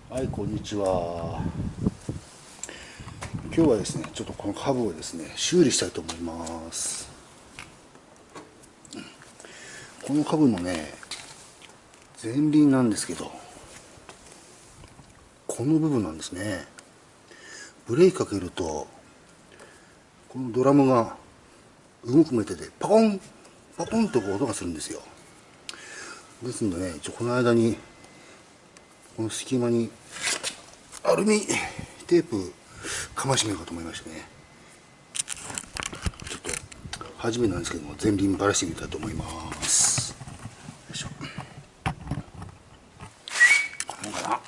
はい、こんにちは。今日はですね、ちょっとこのカブをですね、修理したいと思います。このカブのね、前輪なんですけど、この部分なんですね。ブレーキかけると、このドラムが動くメテでパコン、パコンとこう音がするんですよ。ですのでね、この間に、この隙間にアルミテープかましてみようかと思いましてね。ちょっと初めなんですけども、前輪ばらしてみたいと思います。よいしょ。このかな。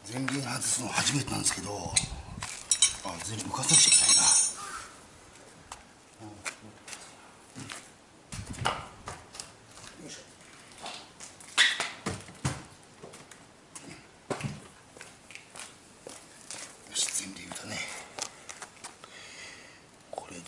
前輪外すの初めてなんですけど、前輪浮かさなくちゃいけないな。よいしょ。よし、前輪だね。これで、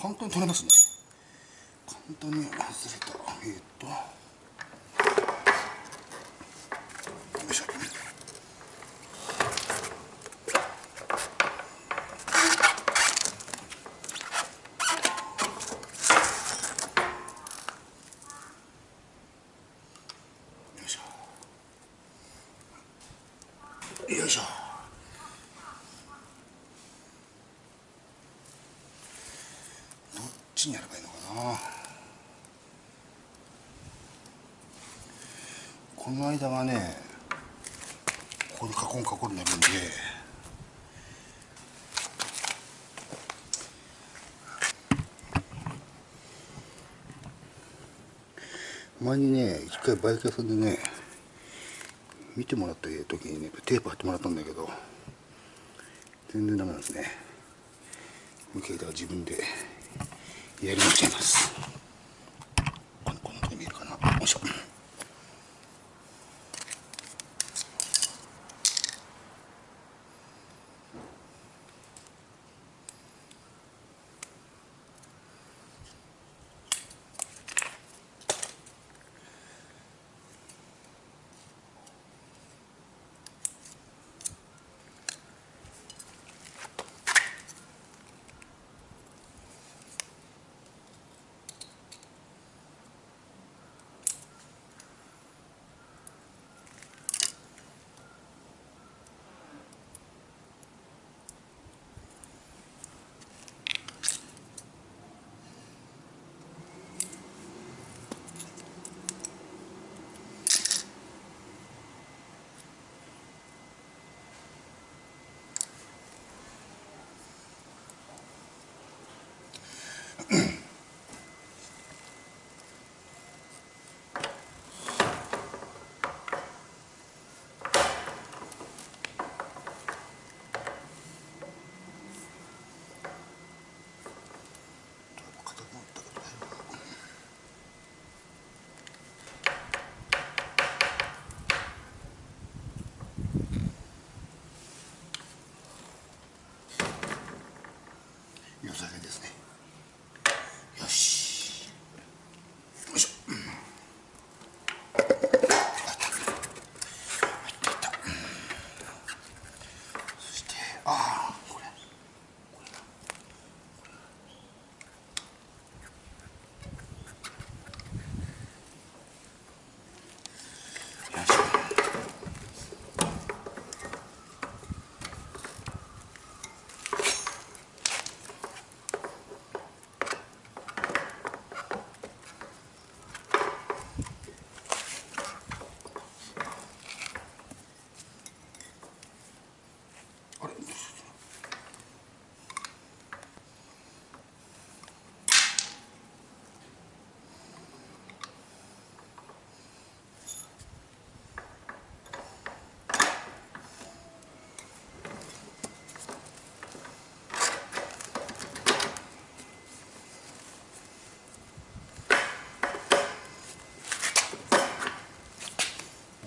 簡単に取れますね。簡単に外れた。よいしょ。よいしょ。よいしょ。どっちにやればいいのかな。この間がね、ここでカコンカコンになるんで、前にね、一回バイク屋さんでね、見てもらった時にね、テープ貼ってもらったんだけど、全然ダメなんですね。向けたら自分でやり直しちゃいます。この時見えるかな。よいしょ。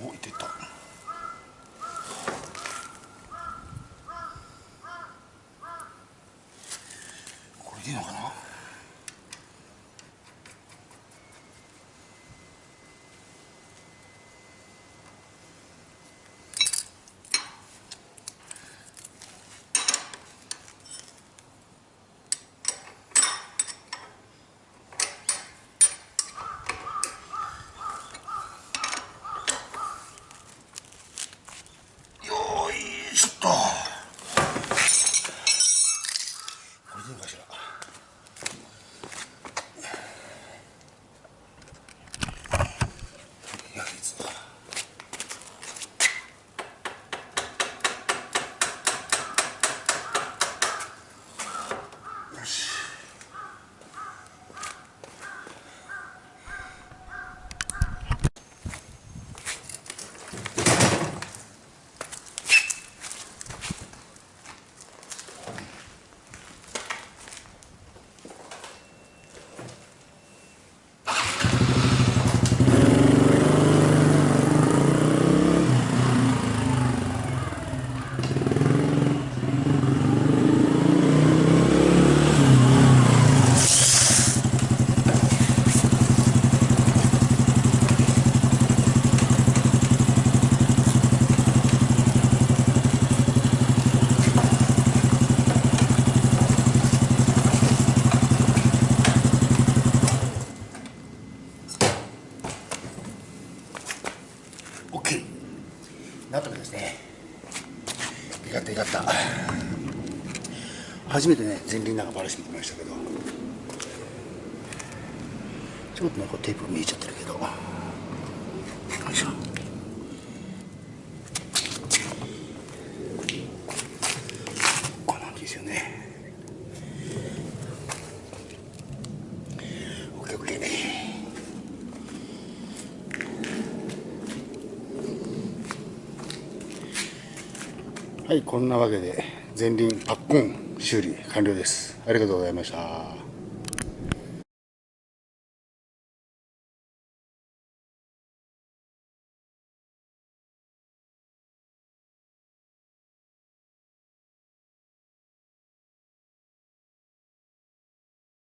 お、いっていった。これでいいのかな。よいしょっと。これでいいかしら。やりつ。よし。OK。なんとかですね。よかったよかった。初めてね、前輪なんかバラしてみましたけど、ちょっとね、こうテープ見えちゃってるけど、よいしょ。こんなんですよね。OK OK。はい、こんなわけで前輪パッコン修理完了です。ありがとうございました。